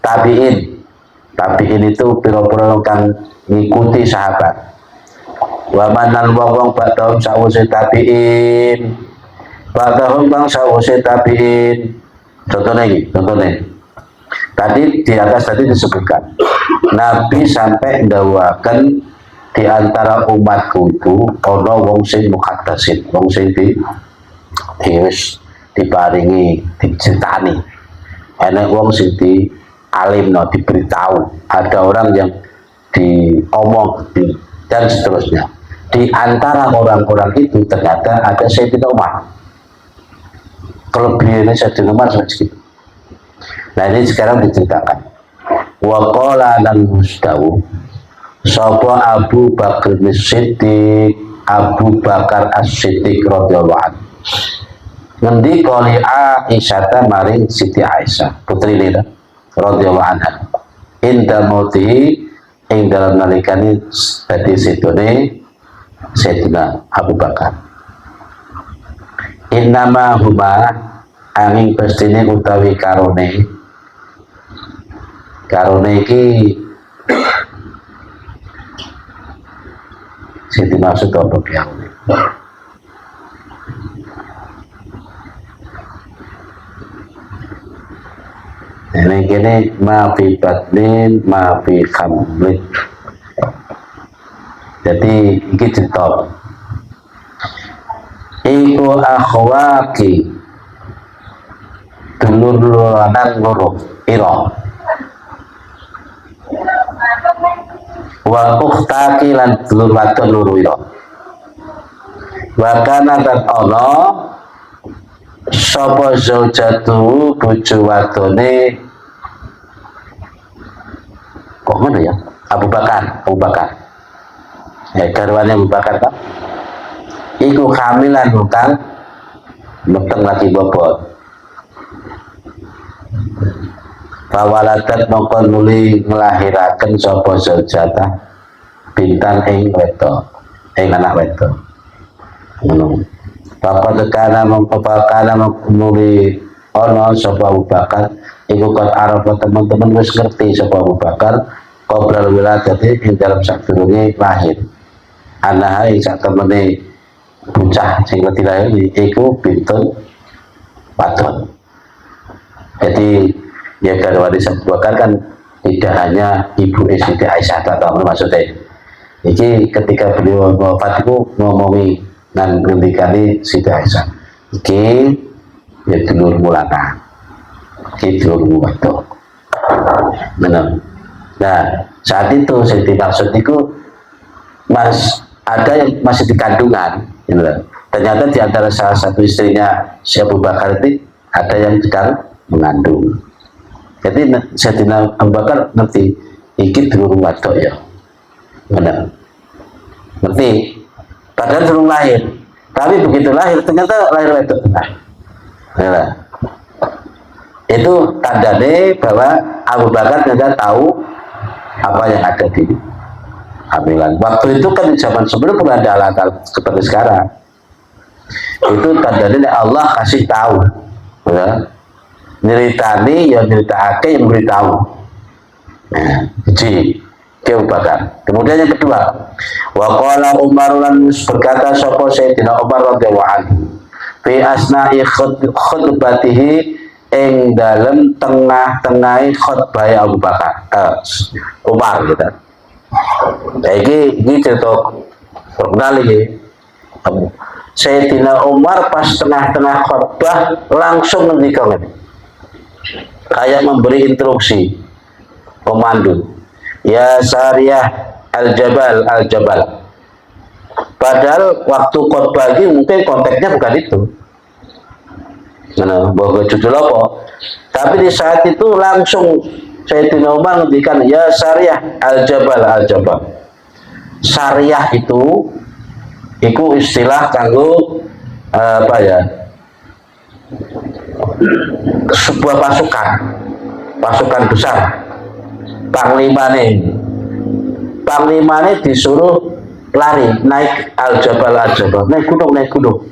tabi'in itu pira-pira kang ngikuti sahabat. Wa manal wong badhom sawise tabi'in Ba'dahum kang sawise tabiin. Contohnya. Tadi di atas tadi disebutkan Nabi sampai ndawaken di antara umatku itu ana wong sing mukhaddasin, wong sing wis diparingi dicritani. Ana wong sing di alimno diberitahu, ada orang yang diomong dan seterusnya. Di antara orang-orang itu ternyata ada Sayyidina Umar. Kelebihannya Sayyidina Umar seperti itu. Nah ini sekarang diceritakan. Wa qala lan mustawu sapa Abu Bakar As-Siddiq, Abu Bakar As-Siddiq radhiyallahu anhu. Ngendi kali Aisyah maring Siti Aisyah putri nira radhiyallahu anha. Inda mauti ing dalam nalikane dadi sedone Sayyidina Abu Bakar. Innama huma angin pastine utawi karone iki sing dimaksud apa karone. Ini maafi batnin maafi khamlin. Jadi ini cerita iku akhwaki dulur-duluran loro ira wa ukhtaki lan dulur wadon loro ira wa kana tan ana sapa zaujatu bojo wadone kok ngono ya Abu Bakar ya garwane Abu Bakar tak iku hamilan hutang meteng lagi bobot Fawaladat mongko nuli nglahiraken sapa zaujata bintan ing wedok ing anak wedok ngono Bapak tekana mongko nuli ana sapa Abu Bakar iku kon arep teman-teman wis ngerti sapa Abu Bakar qoblal wiladati ing dalam sadurunge lahir anaha ing sak temene bocah sing ngerti lahir iku bintun wadon. Jadi ya garwane Abu Bakar kan tidak hanya ibu Siti Aisyah atau maksudnya. Jadi ketika beliau wafat itu ngomongi dan ngendikane Siti Aisyah. Iki ya dulur mulana. Iki dulur wadon. Benar. Nah, saat itu saya dimaksud itu Mas ada yang masih di kandungan, gitu. Ternyata di antara salah satu istrinya si Abu Bakar itu ada yang sedang mengandung. Jadi Sayyidina Abu Bakar ngerti iki dulur wadok ya. Benar. Ngerti. Padahal belum lahir. Tapi begitu lahir ternyata lahir wedok. Nah. Itu tandanya bahwa Abu Bakar ternyata tahu apa yang ada di hamilan. Waktu itu kan di zaman sebelum belum ada alat seperti sekarang. Itu tandanya Allah kasih tahu. Ya. Nyeritani ya nyeritakake yang beritahu. Nah, jadi Abu Bakar. Kemudian yang kedua, wa qala Umar lan berkata sapa Sayyidina Umar radhiyallahu anhu fi asna'i khutbatihi ing dalem tengah-tengahe khutbah Abu Bakar. Umar gitu. Ini cerita terkenal ini. Sayyidina Umar pas tengah-tengah khutbah langsung ngendikan kayak memberi instruksi pemandu. Ya Sariyah al-Jabal. Padahal waktu khutbah ini mungkin konteksnya bukan itu. Nah, bahwa judul apa? Tapi di saat itu langsung Sayyidina Umar ngendikan ya Sariyah al-Jabal. Sariyah itu istilah kanggo apa ya? Sebuah pasukan besar. Panglimane disuruh lari naik al-Jabal, naik gunung.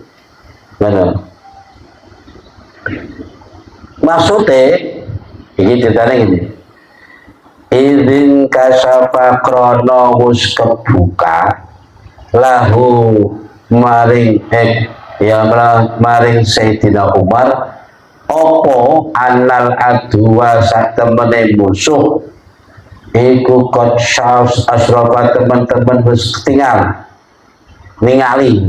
Benar. Maksudnya ini ceritanya gini. Izin kasyafa krono wus kebuka lahu maring ya maring Sayyidina Umar opo anal adwa sak temene musuh iku kot syaus asrofa teman-teman wis tinggal ningali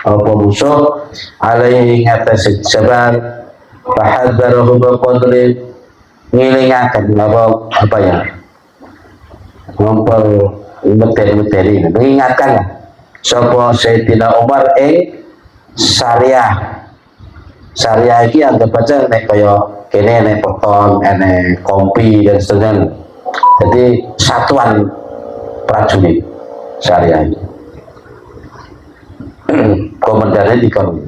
apa musuh alaihi ngatasi jabar fahadzarahu biqadri ngilingaken apa ya medeni mengingatkan sapa Sayyidina Umar syariah iki anggap aja nek kaya kene nek peton nek kompi dan seterusnya, jadi satuan prajurit syariah ini komandannya di kami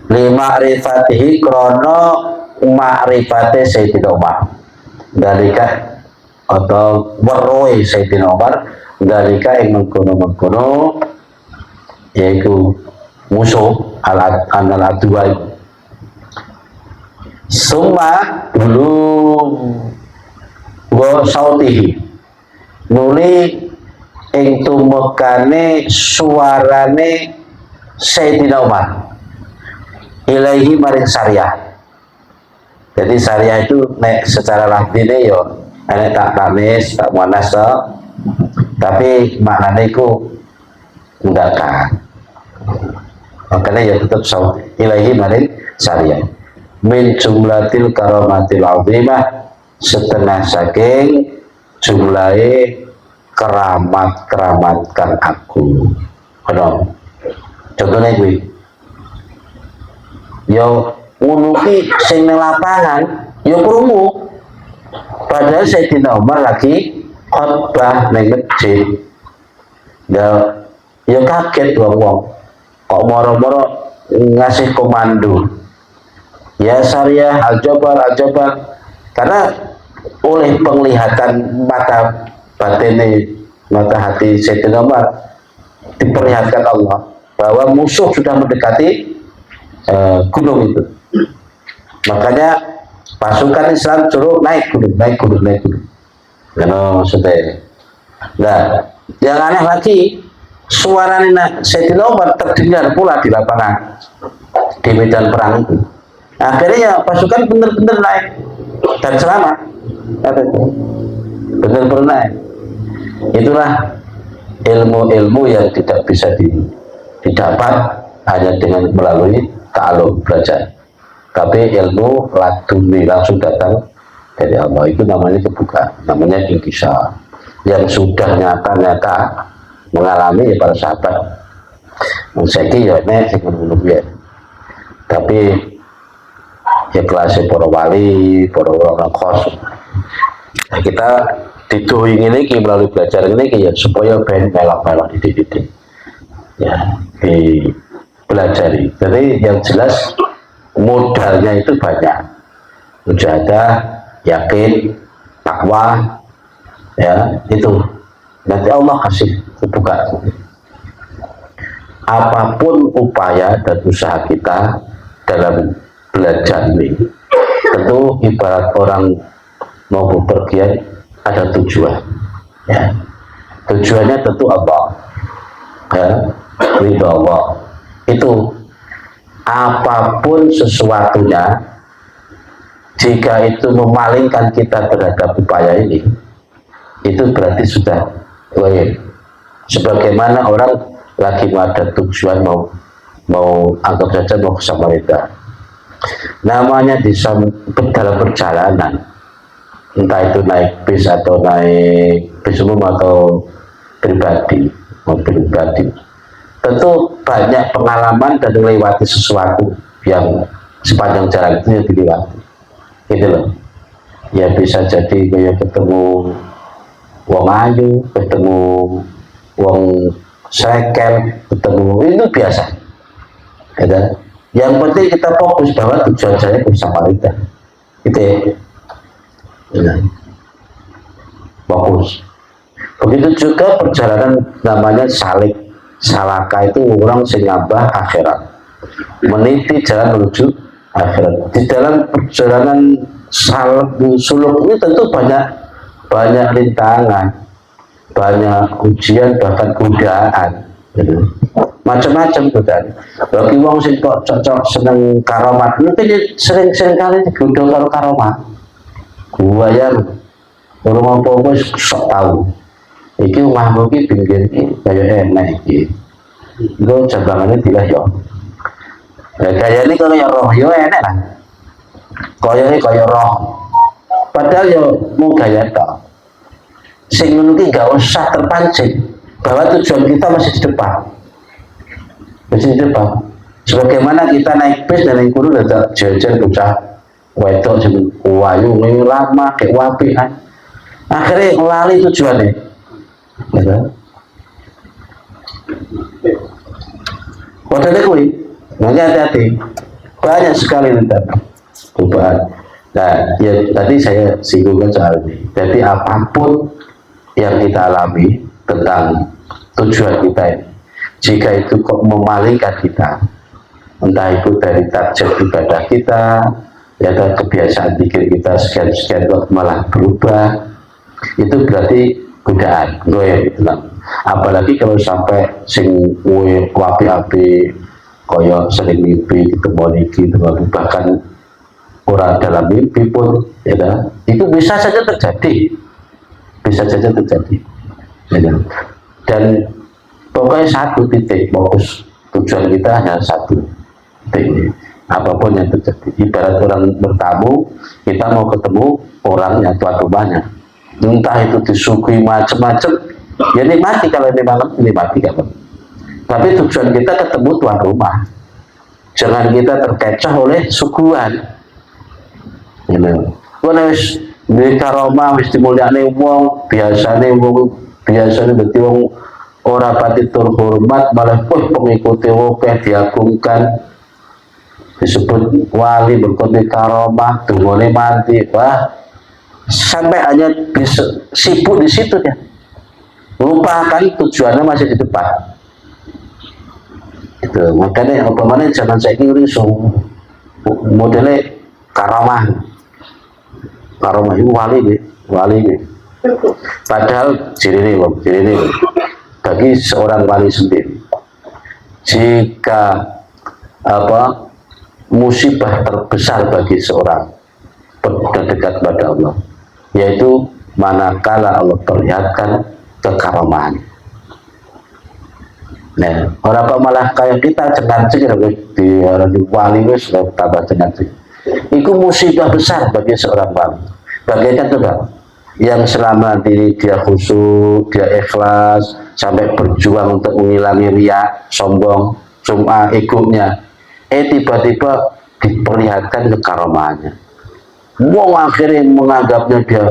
lima rifatihi krono ma'rifate Sayyidina Umar dalika atau waroi Sayyidina Umar dalika yang mengkono yaitu musuh al-adwa summa belum go sautihi nuli ing tumekane suarane Sayyidina Umar ilaihi maring syariah. Jadi syariah itu nek secara lafzine yo nek tak tanis tak muannas tapi maknanya itu enggak kan, makanya ya tetap saut ilahi maring syariah min jumlatil karamatil azimah setengah saking jumlahe keramat kang aku ono contohnya gue yo ngunuki sing nang lapangan yo krungu padahal Sayyidina Umar lagi khotbah nang masjid. Ya kaget wong kok moro-moro ngasih komando. Ya syariah al-jabar karena oleh penglihatan mata batin mata hati Sayyidina Umar diperlihatkan Allah bahwa musuh sudah mendekati gunung itu. Makanya pasukan Islam suruh naik gunung. Karena maksudnya, nah, yang aneh lagi, suaranya Sayyidina Umar terdengar pula di lapangan, di medan perang itu. Akhirnya pasukan benar-benar naik dan selamat, benar-benar naik. Itulah ilmu-ilmu yang tidak bisa didapat hanya dengan melalui ta'alum belajar. Tapi ilmu laduni langsung datang dari Allah itu namanya kebuka, namanya inkisar yang sudah nyata-nyata mengalami ya para sahabat. Saya ya ya. Tapi ya kelasnya para wali, para orang khos. Nah, kita didoing ini melalui belajar ini ya supaya ben melak-melak dididik. Ya, dipelajari. Jadi yang jelas modalnya itu banyak. Mujahadah, yakin, takwa, ya itu nanti Allah kasih kebuka. Apapun upaya dan usaha kita dalam belajar ini, tentu ibarat orang mau bepergian ada tujuan. Ya. Tujuannya tentu Allah, ya, ridho Allah. Itu apapun sesuatunya. Jika itu memalingkan kita terhadap upaya ini, itu berarti sudah goyah. Sebagaimana orang lagi ada tujuan mau anggap saja mau ke Samarinda, namanya dalam perjalanan, entah itu naik bis atau naik bis umum atau pribadi, mobil pribadi, tentu banyak pengalaman dan melewati sesuatu yang sepanjang jalan itu yang dilewati. Gitu loh, ya bisa jadi kayak ketemu wong ayu, ketemu wong sekel, ketemu itu biasa. Gitu. Yang penting kita fokus bahwa tujuan saya ke Samarinda, gitu ya. Fokus. Begitu juga perjalanan namanya salaka itu orang singabah akhirat, meniti jalan menuju akhirat. Di dalam perjalanan suluk ini tentu banyak rintangan, banyak ujian, bahkan godaan, gitu. Macam-macam godaan. Bagi wong sing kok cocok seneng karomat, mungkin sering-sering kali digodho karo karomat. Gua yang orang apa-apa sok tahu. Iki omahku iki pinggir iki kaya enak iki. Iku cabangane dilah yo. Kaya ini kalau roh yo enak lah. Kaya ini kaya roh. Padahal yo mau gaya tok. Sing ngono ki gak usah terpancing bahwa tujuan kita masih di depan. Masih di depan. Sebagaimana kita naik bis dan naik kudu dadak jajan bocah wedok sing wayu ngene lama kayak wapi kan. Akhirnya lali tujuannya. Ya. Padahal kuwi, makanya hati-hati. Banyak sekali perubahan. Nah, ya tadi saya singgungkan soal ini. Jadi apapun yang kita alami tentang tujuan kita ini, jika itu kok memalingkan kita, entah itu dari target ibadah kita, ya atau kebiasaan pikir kita sekian kok malah berubah, itu berarti godaan, goyang gitu lah. Apalagi kalau sampai sing wapi-api koyo sering mimpi ketemu niki bahkan orang dalam mimpi pun ya kan? Itu bisa saja terjadi, ya. Dan pokoknya satu titik fokus tujuan kita hanya satu titik, apapun yang terjadi. Ibarat orang bertamu, kita mau ketemu orangnya, tuan rumahnya, entah itu disuguhi macam-macam, ya nikmati. Kalau ini malam nikmati kan. Tapi tujuan kita ketemu tuan rumah, jangan kita terkecoh oleh suguhan. Kalau di karomah wis dimulyakne wong, biasane berarti wong ora pati tur hormat, malah pengikuti oke diagungkan, disebut wali berkote karomah, tungone mati, wah sampai hanya bisa sibuk di situ ya, lupakan tujuannya masih di depan. Itu makanya apa jangan saya kiri modelnya karomah itu wali nih. Padahal ciri ini bagi seorang wali sendiri, jika musibah terbesar bagi seorang dekat pada Allah, yaitu manakala Allah perlihatkan kekaramahan. Nah, orang kok malah kayak kita cengar-cengir di orang di wali wis tambah cengar-cengir. Itu musibah besar bagi seorang wali. Bagaikan coba yang selama diri dia khusyuk, dia ikhlas, sampai berjuang untuk menghilangi riya, sombong, sum'ah, egonya, tiba-tiba diperlihatkan kekaramahannya. Wong akhirnya menganggapnya dia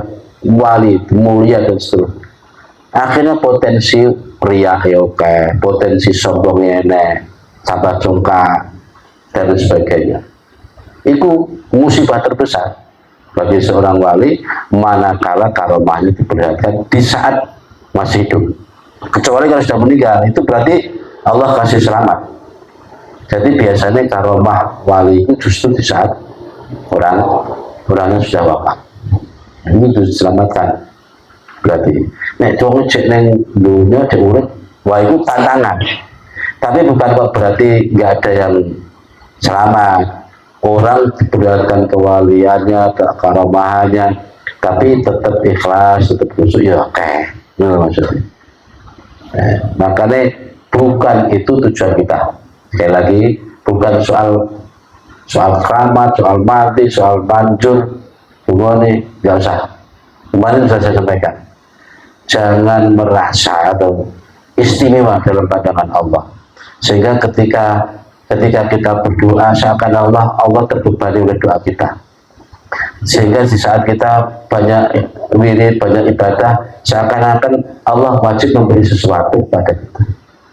wali, mulia dan seterusnya. Akhirnya potensi riya oke, potensi sombongnya tambah congkak dan sebagainya. Itu musibah terbesar bagi seorang wali manakala karomahnya diperlihatkan di saat masih hidup. Kecuali kalau sudah meninggal, itu berarti Allah kasih selamat. Jadi biasanya karomah wali itu justru di saat orangnya sudah wafat. Ini diselamatkan. Berarti nek wong cek neng dunia diurut, wah itu tantangan. Tapi bukan kok berarti nggak ada yang selamat. Orang diperlihatkan kewaliannya, kekaramahannya, tapi tetap ikhlas, tetap khusyuk, ya oke. Itu maksudnya. Makanya bukan itu tujuan kita. Sekali lagi, bukan soal keramat, soal mati, soal banjur, semuanya nggak usah. Kemarin sudah saya sampaikan, jangan merasa atau istimewa dalam pandangan Allah, sehingga ketika kita berdoa seakan Allah terbebani oleh doa kita, sehingga di saat kita banyak wirid, banyak ibadah, seakan-akan Allah wajib memberi sesuatu pada kita,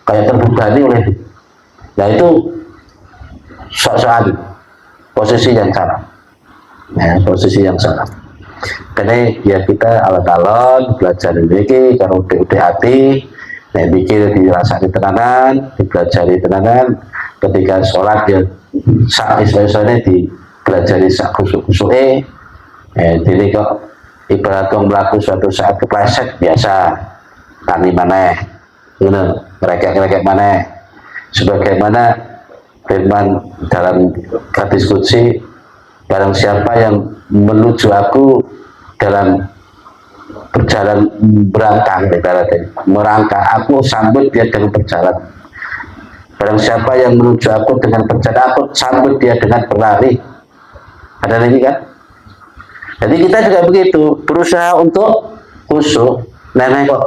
kayak terbebani oleh itu. Nah itu soal posisi yang salah, posisi yang salah. Karena ya kita alon-alon belajar ini kalau udah hati, pikir dirasani tenanan, dipelajari tenanan. Ketika sholat ya sak istilahnya dipelajari sak khusuk-khusuk jadi kok ibarat wong mlaku suatu saat kepleset biasa tani maneh, mereka maneh. Sebagaimana firman dalam hadis qudsi, barang siapa yang menuju aku dalam berjalan merangkak aku sambut dia dengan berjalan. Barang siapa yang menuju aku dengan berjalan, aku sambut dia dengan berlari. Ada lagi kan? Jadi kita juga begitu, berusaha untuk khusyuk. Nenek kok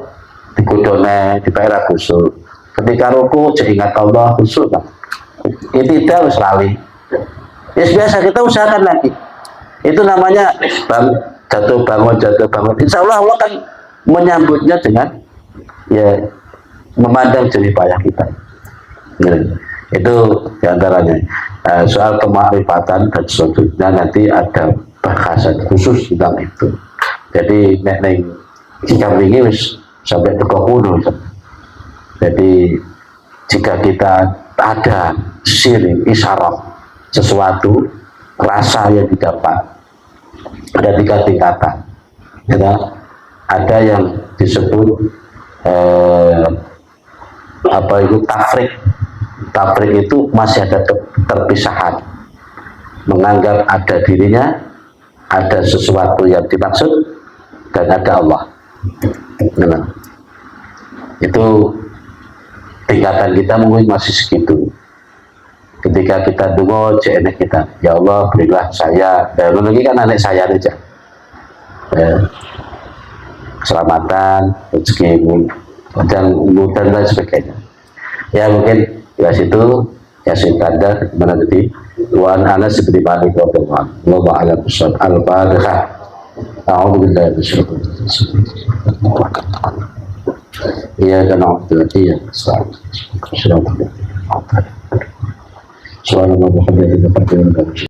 digudone dibayar khusyuk. Ketika ruku ingat Allah khusyuk kan? Itu harus lali. Ya biasa kita usahakan lagi. Itu namanya jatuh bangun. Insya Allah Allah kan menyambutnya dengan ya memandang jerih payah kita. Ya, itu diantaranya. Soal kemakrifatan dan selanjutnya nanti ada bahasan khusus tentang itu. Jadi nenek jika ini sampai 30. Jadi jika kita ada syirik isyarat sesuatu rasa yang didapat, ada 3 tingkatan. Ya, ada yang disebut tafrik itu masih ada terpisahan, menganggap ada dirinya, ada sesuatu yang dimaksud, dan ada Allah. Nah, itu tingkatan kita mungkin masih segitu. Ketika kita dungo enek kita, ya Allah berilah saya, dan lagi kan anak saya aja, keselamatan, rezeki, dan lain sebagainya. Ya mungkin ya situ ya tanda mana tadi Wan Anas seperti Bani Qawan Allah a'lam bishawab. Al-Fatihah. A'udzubillahi minasyaitonir rajim. Iya kan iya Subhanallah.